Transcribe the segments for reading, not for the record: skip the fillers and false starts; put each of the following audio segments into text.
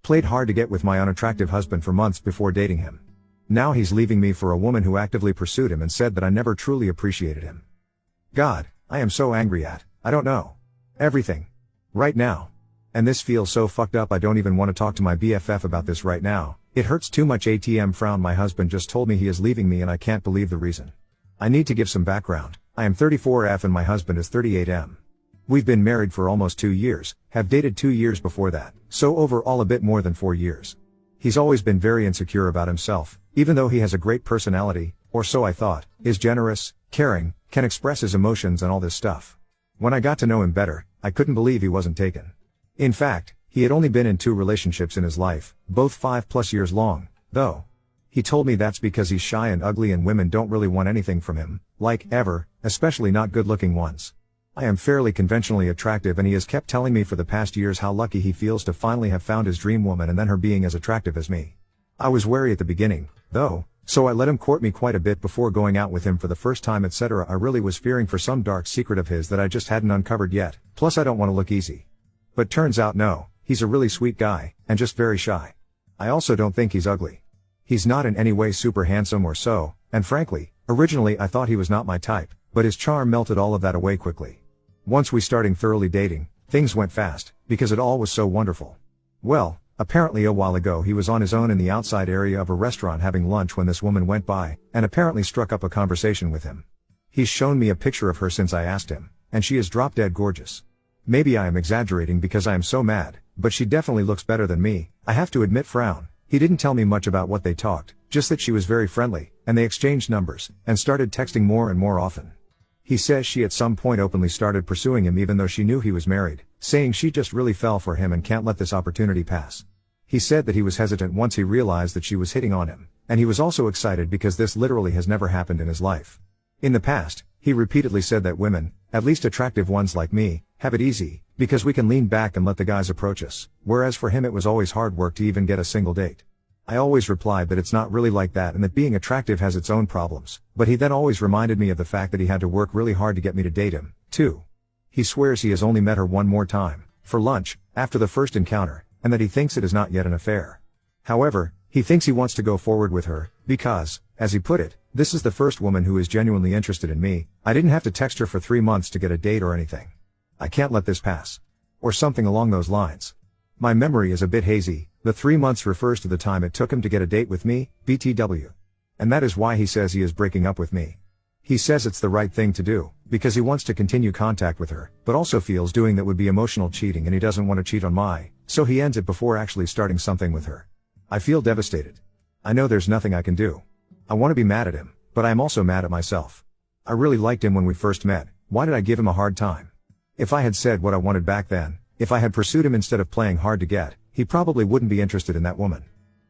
Played hard to get with my unattractive husband for months before dating him. Now he's leaving me for a woman who actively pursued him and said that I never truly appreciated him. God, I am so angry at, I don't know. Everything. Right now. And this feels so fucked up I don't even want to talk to my BFF about this right now. It hurts too much. ATM frown. My husband just told me he is leaving me and I can't believe the reason. I need to give some background. I am 34F and my husband is 38M. We've been married for almost 2 years, have dated 2 years before that, so overall a bit more than 4 years. He's always been very insecure about himself, even though he has a great personality, or so I thought, is generous, caring, can express his emotions and all this stuff. When I got to know him better, I couldn't believe he wasn't taken. In fact, he had only been in 2 relationships in his life, both 5+ years long, though. He told me that's because he's shy and ugly and women don't really want anything from him, like, ever, especially not good-looking ones. I am fairly conventionally attractive and he has kept telling me for the past years how lucky he feels to finally have found his dream woman and then her being as attractive as me. I was wary at the beginning, though, so I let him court me quite a bit before going out with him for the first time, etc. I really was fearing for some dark secret of his that I just hadn't uncovered yet, plus I don't want to look easy. But turns out no, he's a really sweet guy, and just very shy. I also don't think he's ugly. He's not in any way super handsome or so, and frankly, originally I thought he was not my type, but his charm melted all of that away quickly. Once we started thoroughly dating, things went fast, because it all was so wonderful. Well, apparently a while ago he was on his own in the outside area of a restaurant having lunch when this woman went by, and apparently struck up a conversation with him. He's shown me a picture of her since I asked him, and she is drop dead gorgeous. Maybe I am exaggerating because I am so mad, but she definitely looks better than me, I have to admit. Frown. He didn't tell me much about what they talked, just that she was very friendly, and they exchanged numbers, and started texting more and more often. He says she at some point openly started pursuing him even though she knew he was married, saying she just really fell for him and can't let this opportunity pass. He said that he was hesitant once he realized that she was hitting on him, and he was also excited because this literally has never happened in his life. In the past, he repeatedly said that women, at least attractive ones like me, have it easy, because we can lean back and let the guys approach us, whereas for him it was always hard work to even get a single date. I always replied that it's not really like that and that being attractive has its own problems, but he then always reminded me of the fact that he had to work really hard to get me to date him, too. He swears he has only met her one more time, for lunch, after the first encounter, and that he thinks it is not yet an affair. However, he thinks he wants to go forward with her, because, as he put it, this is the first woman who is genuinely interested in me. I didn't have to text her for 3 months to get a date or anything. I can't let this pass. Or something along those lines. My memory is a bit hazy. The 3 months refers to the time it took him to get a date with me, BTW. And that is why he says he is breaking up with me. He says it's the right thing to do, because he wants to continue contact with her, but also feels doing that would be emotional cheating and he doesn't want to cheat on so he ends it before actually starting something with her. I feel devastated. I know there's nothing I can do. I want to be mad at him, but I am also mad at myself. I really liked him when we first met. Why did I give him a hard time? If I had said what I wanted back then, if I had pursued him instead of playing hard to get, he probably wouldn't be interested in that woman.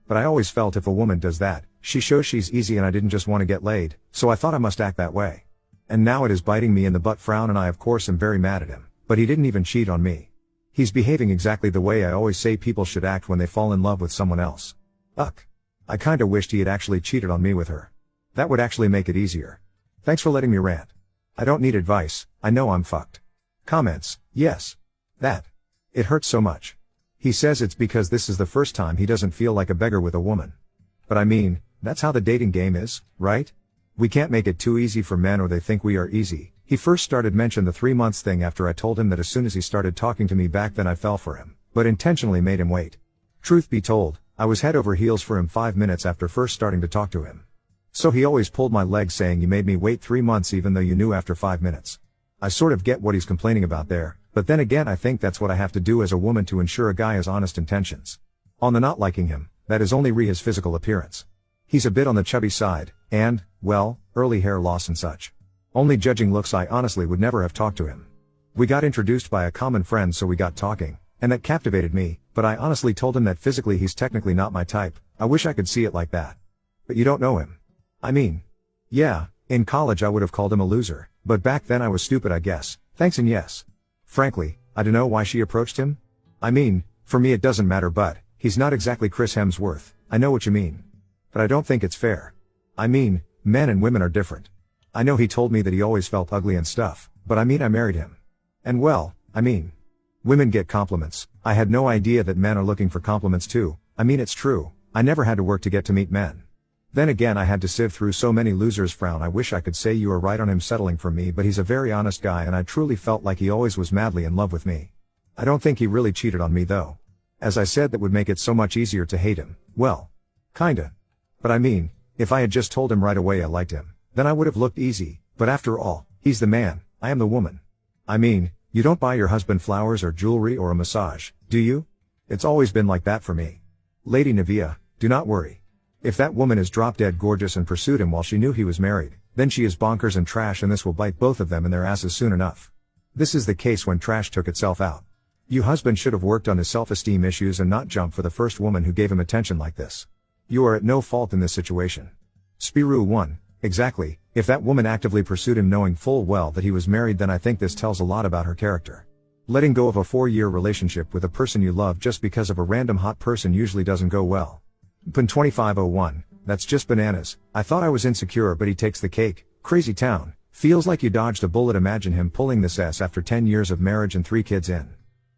But I always felt if a woman does that, she shows she's easy and I didn't just want to get laid, so I thought I must act that way. And now it is biting me in the butt. Frown. And I of course am very mad at him, but he didn't even cheat on me. He's behaving exactly the way I always say people should act when they fall in love with someone else. Ugh. I kinda wished he had actually cheated on me with her. That would actually make it easier. Thanks for letting me rant. I don't need advice, I know I'm fucked. Comments, yes. That. It hurts so much. He says it's because this is the first time he doesn't feel like a beggar with a woman. But I mean, that's how the dating game is, right? We can't make it too easy for men or they think we are easy. He first started mention the 3 months thing after I told him that as soon as he started talking to me back then I fell for him, but intentionally made him wait. Truth be told, I was head over heels for him 5 minutes after first starting to talk to him. So he always pulled my leg saying you made me wait 3 months even though you knew after 5 minutes. I sort of get what he's complaining about there, but then again I think that's what I have to do as a woman to ensure a guy has honest intentions. On the not liking him, that is only his physical appearance. He's a bit on the chubby side, and, well, early hair loss and such. Only judging looks I honestly would never have talked to him. We got introduced by a common friend so we got talking, and that captivated me, but I honestly told him that physically he's technically not my type. I wish I could see it like that. But you don't know him. I mean, yeah, in college I would have called him a loser, but back then I was stupid I guess. Thanks and yes. Frankly, I don't know why she approached him. I mean, for me it doesn't matter, but he's not exactly Chris Hemsworth. I know what you mean. But I don't think it's fair. I mean, men and women are different. I know he told me that he always felt ugly and stuff, but I mean I married him. And well, I mean, Women get compliments. I had no idea that men are looking for compliments too. I mean, it's true. I never had to work to get to meet men. Then again, I had to sift through so many losers. Frown. I wish I could say you are right on him settling for me, but he's a very honest guy and I truly felt like he always was madly in love with me. I don't think he really cheated on me though. As I said, that would make it so much easier to hate him. Well, kinda. But I mean, if I had just told him right away I liked him, then I would have looked easy, but after all, he's the man, I am the woman. I mean, you don't buy your husband flowers or jewelry or a massage, do you? It's always been like that for me. Lady Navia, do not worry. If that woman is drop dead gorgeous and pursued him while she knew he was married, then she is bonkers and trash, and this will bite both of them in their asses soon enough. This is the case when trash took itself out. You husband should have worked on his self-esteem issues and not jump for the first woman who gave him attention like this. You are at no fault in this situation. Spiru 1, exactly, if that woman actively pursued him knowing full well that he was married, then I think this tells a lot about her character. Letting go of a 4-year relationship with a person you love just because of a random hot person usually doesn't go well. Pin 2501, that's just bananas. I thought I was insecure, but he takes the cake. Crazy town. Feels like you dodged a bullet. Imagine him pulling this S after 10 years of marriage and 3 kids in.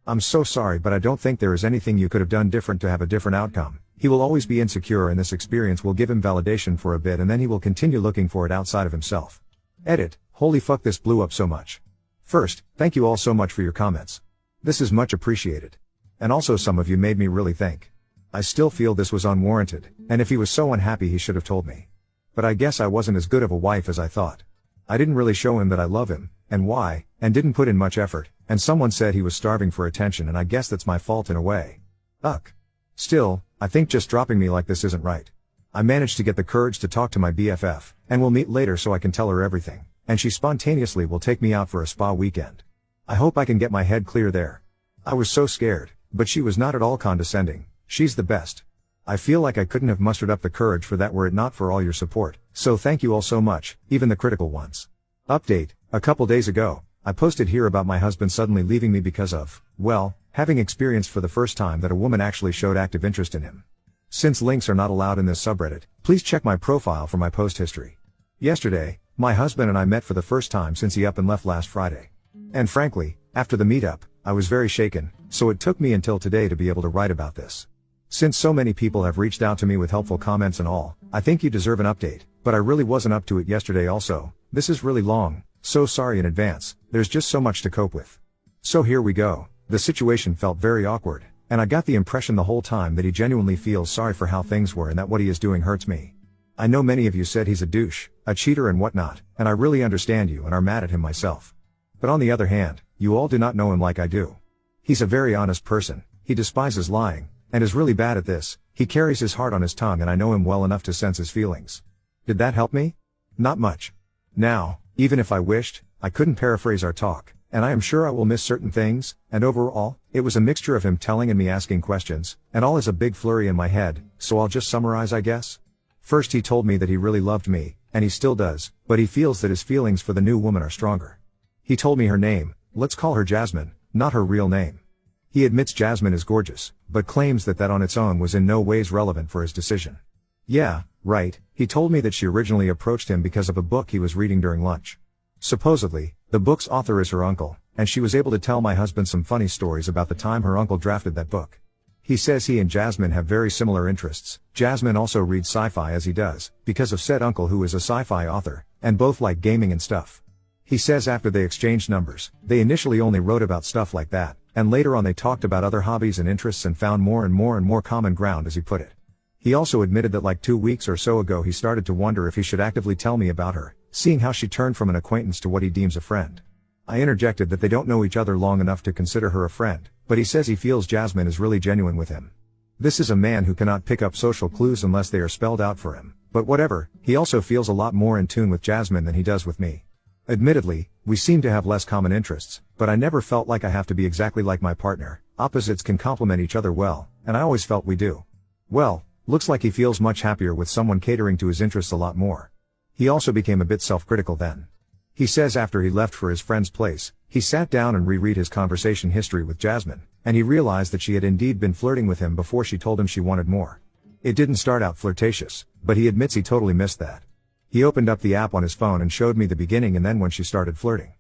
I'm so sorry, but I don't think there is anything you could have done different to have a different outcome. He will always be insecure, and this experience will give him validation for a bit, and then he will continue looking for it outside of himself. Edit. Holy fuck, this blew up so much. First, thank you all so much for your comments. This is much appreciated. And also, some of you made me really think. I still feel this was unwarranted, and if he was so unhappy he should have told me. But I guess I wasn't as good of a wife as I thought. I didn't really show him that I love him, and why, and didn't put in much effort, and someone said he was starving for attention, and I guess that's my fault in a way. Ugh. Still, I think just dropping me like this isn't right. I managed to get the courage to talk to my BFF, and we'll meet later so I can tell her everything, and she spontaneously will take me out for a spa weekend. I hope I can get my head clear there. I was so scared, but she was not at all condescending. She's the best. I feel like I couldn't have mustered up the courage for that were it not for all your support, so thank you all so much, even the critical ones. Update, a couple days ago, I posted here about my husband suddenly leaving me because of, well, having experienced for the first time that a woman actually showed active interest in him. Since links are not allowed in this subreddit, please check my profile for my post history. Yesterday, my husband and I met for the first time since he up and left last Friday. And frankly, after the meetup, I was very shaken, so it took me until today to be able to write about this. Since so many people have reached out to me with helpful comments and all, I think you deserve an update, but I really wasn't up to it yesterday also. This is really long, so sorry in advance, there's just so much to cope with. So here we go. The situation felt very awkward, and I got the impression the whole time that he genuinely feels sorry for how things were and that what he is doing hurts me. I know many of you said he's a douche, a cheater and whatnot, and I really understand you and are mad at him myself. But on the other hand, you all do not know him like I do. He's a very honest person, he despises lying, and is really bad at this. He carries his heart on his tongue, and I know him well enough to sense his feelings. Did that help me? Not much. Now, even if I wished, I couldn't paraphrase our talk, and I am sure I will miss certain things, and overall, it was a mixture of him telling and me asking questions, and all is a big flurry in my head, so I'll just summarize I guess. First, he told me that he really loved me, and he still does, but he feels that his feelings for the new woman are stronger. He told me her name, let's call her Jasmine, not her real name. He admits Jasmine is gorgeous, but claims that that on its own was in no ways relevant for his decision. Yeah, right, he told me that she originally approached him because of a book he was reading during lunch. Supposedly, the book's author is her uncle, and she was able to tell my husband some funny stories about the time her uncle drafted that book. He says he and Jasmine have very similar interests. Jasmine also reads sci-fi as he does, because of said uncle who is a sci-fi author, and both like gaming and stuff. He says after they exchanged numbers, they initially only wrote about stuff like that, and later on they talked about other hobbies and interests and found more and more common ground, as he put it. He also admitted that like 2 weeks or so ago he started to wonder if he should actively tell me about her, seeing how she turned from an acquaintance to what he deems a friend. I interjected that they don't know each other long enough to consider her a friend, but he says he feels Jasmine is really genuine with him. This is a man who cannot pick up social clues unless they are spelled out for him, but whatever, he also feels a lot more in tune with Jasmine than he does with me. Admittedly, we seem to have less common interests, but I never felt like I have to be exactly like my partner. Opposites can complement each other well, and I always felt we do. Well, looks like he feels much happier with someone catering to his interests a lot more. He also became a bit self-critical then. He says after he left for his friend's place, he sat down and reread his conversation history with Jasmine, and he realized that she had indeed been flirting with him before she told him she wanted more. It didn't start out flirtatious, but he admits he totally missed that. He opened up the app on his phone and showed me the beginning and then when she started flirting.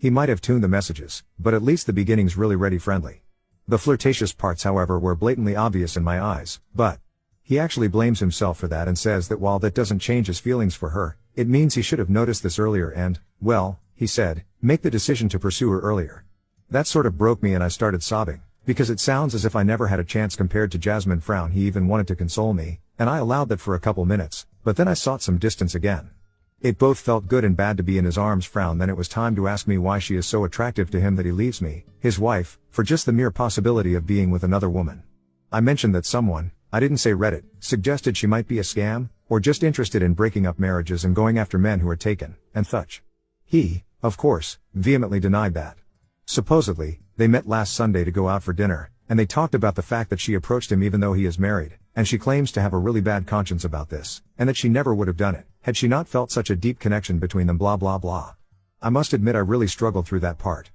He might have tuned the messages, but at least the beginning's really ready friendly. The flirtatious parts however were blatantly obvious in my eyes, but he actually blames himself for that and says that while that doesn't change his feelings for her, it means he should have noticed this earlier and, well, he said, make the decision to pursue her earlier. That sort of broke me and I started sobbing, because it sounds as if I never had a chance compared to Jasmine. He even wanted to console me, and I allowed that for a couple minutes, but then I sought some distance again. It both felt good and bad to be in his arms. Then it was time to ask me why she is so attractive to him that he leaves me, his wife, for just the mere possibility of being with another woman. I mentioned that someone, I didn't say Reddit, suggested she might be a scam, or just interested in breaking up marriages and going after men who are taken, and such. He, of course, vehemently denied that. Supposedly, they met last Sunday to go out for dinner, and they talked about the fact that she approached him even though he is married, and she claims to have a really bad conscience about this, and that she never would have done it, had she not felt such a deep connection between them. Blah blah blah. I must admit I really struggled through that part.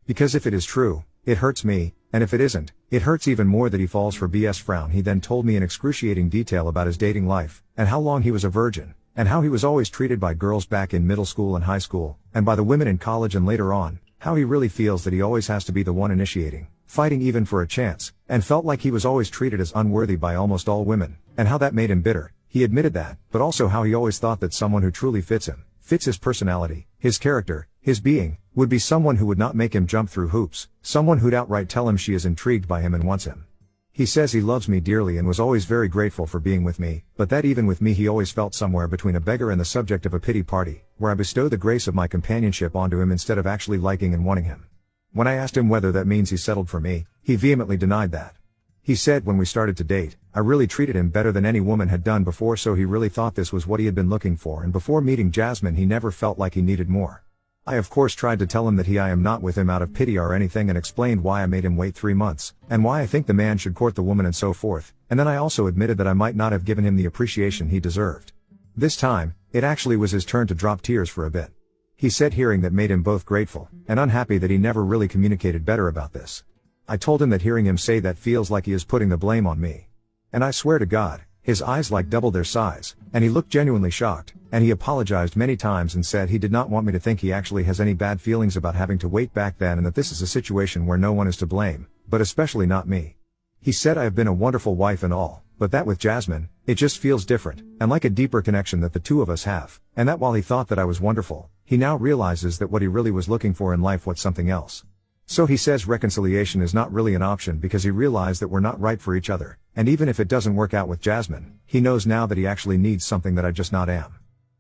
Because if it is true, it hurts me, and if it isn't, it hurts even more that he falls for BS. He then told me in excruciating detail about his dating life, and how long he was a virgin, and how he was always treated by girls back in middle school and high school, and by the women in college and later on, how he really feels that he always has to be the one initiating, fighting even for a chance, and felt like he was always treated as unworthy by almost all women, and how that made him bitter. He admitted that, but also how he always thought that someone who truly fits him, fits his personality, his character, his being, would be someone who would not make him jump through hoops, someone who'd outright tell him she is intrigued by him and wants him. He says he loves me dearly and was always very grateful for being with me, but that even with me he always felt somewhere between a beggar and the subject of a pity party, where I bestow the grace of my companionship onto him instead of actually liking and wanting him. When I asked him whether that means he settled for me, he vehemently denied that. He said when we started to date, I really treated him better than any woman had done before, so he really thought this was what he had been looking for, and before meeting Jasmine he never felt like he needed more. I of course tried to tell him that I am not with him out of pity or anything, and explained why I made him wait 3 months, and why I think the man should court the woman and so forth, and then I also admitted that I might not have given him the appreciation he deserved. This time, it actually was his turn to drop tears for a bit. He said hearing that made him both grateful and unhappy that he never really communicated better about this. I told him that hearing him say that feels like he is putting the blame on me. And I swear to God, his eyes like doubled their size, and he looked genuinely shocked, and he apologized many times and said he did not want me to think he actually has any bad feelings about having to wait back then, and that this is a situation where no one is to blame, but especially not me. He said I have been a wonderful wife and all, but that with Jasmine, it just feels different, and like a deeper connection that the two of us have, and that while he thought that I was wonderful, he now realizes that what he really was looking for in life was something else. So he says reconciliation is not really an option because he realized that we're not right for each other, and even if it doesn't work out with Jasmine, he knows now that he actually needs something that I just not am.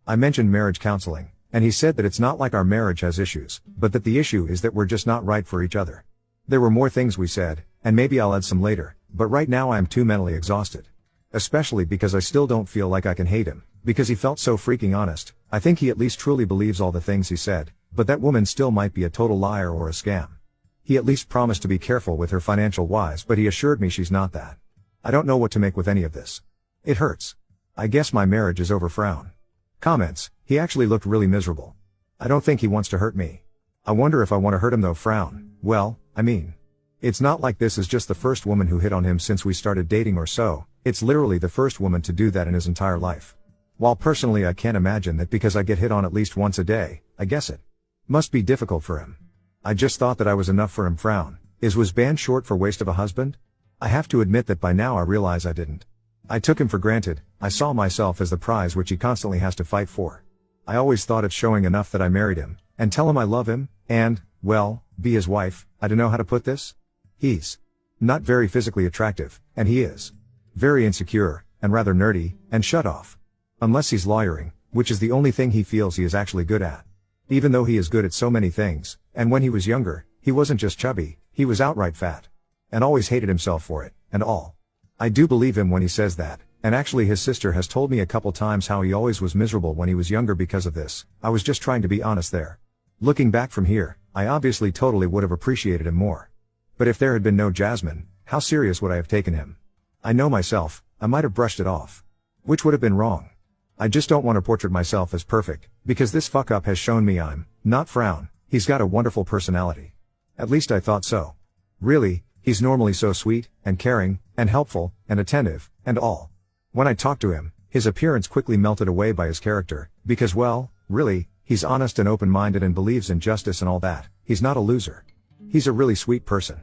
I mentioned marriage counseling, and he said that it's not like our marriage has issues, but that the issue is that we're just not right for each other. There were more things we said, and maybe I'll add some later, but right now I am too mentally exhausted. Especially because I still don't feel like I can hate him, because he felt so freaking honest. I think he at least truly believes all the things he said, but that woman still might be a total liar or a scam. He at least promised to be careful with her financial wise, but he assured me she's not that. I don't know what to make with any of this. It hurts. I guess my marriage is over. Comments, he actually looked really miserable. I don't think he wants to hurt me. I wonder if I want to hurt him though. Well, I mean, it's not like this is just the first woman who hit on him since we started dating or so, it's literally the first woman to do that in his entire life. While personally I can't imagine that because I get hit on at least once a day, I guess it must be difficult for him. I just thought that I was enough for him. Was banned short for waste of a husband? I have to admit that by now I realize I didn't. I took him for granted. I saw myself as the prize which he constantly has to fight for. I always thought it's showing enough that I married him, and tell him I love him, and, well, be his wife. I don't know how to put this. He's not very physically attractive, and he is very insecure, and rather nerdy, and shut off. Unless he's lawyering, which is the only thing he feels he is actually good at. Even though he is good at so many things, and when he was younger, he wasn't just chubby, he was outright fat. And always hated himself for it, and all. I do believe him when he says that, and actually his sister has told me a couple times how he always was miserable when he was younger because of this. I was just trying to be honest there. Looking back from here, I obviously totally would have appreciated him more. But if there had been no Jasmine, how serious would I have taken him? I know myself, I might have brushed it off. Which would have been wrong. I just don't want to portray myself as perfect, because this fuck up has shown me I'm not. He's got a wonderful personality. At least I thought so. Really, he's normally so sweet, and caring, and helpful, and attentive, and all. When I talked to him, his appearance quickly melted away by his character, because well, really, he's honest and open-minded and believes in justice and all that. He's not a loser. He's a really sweet person.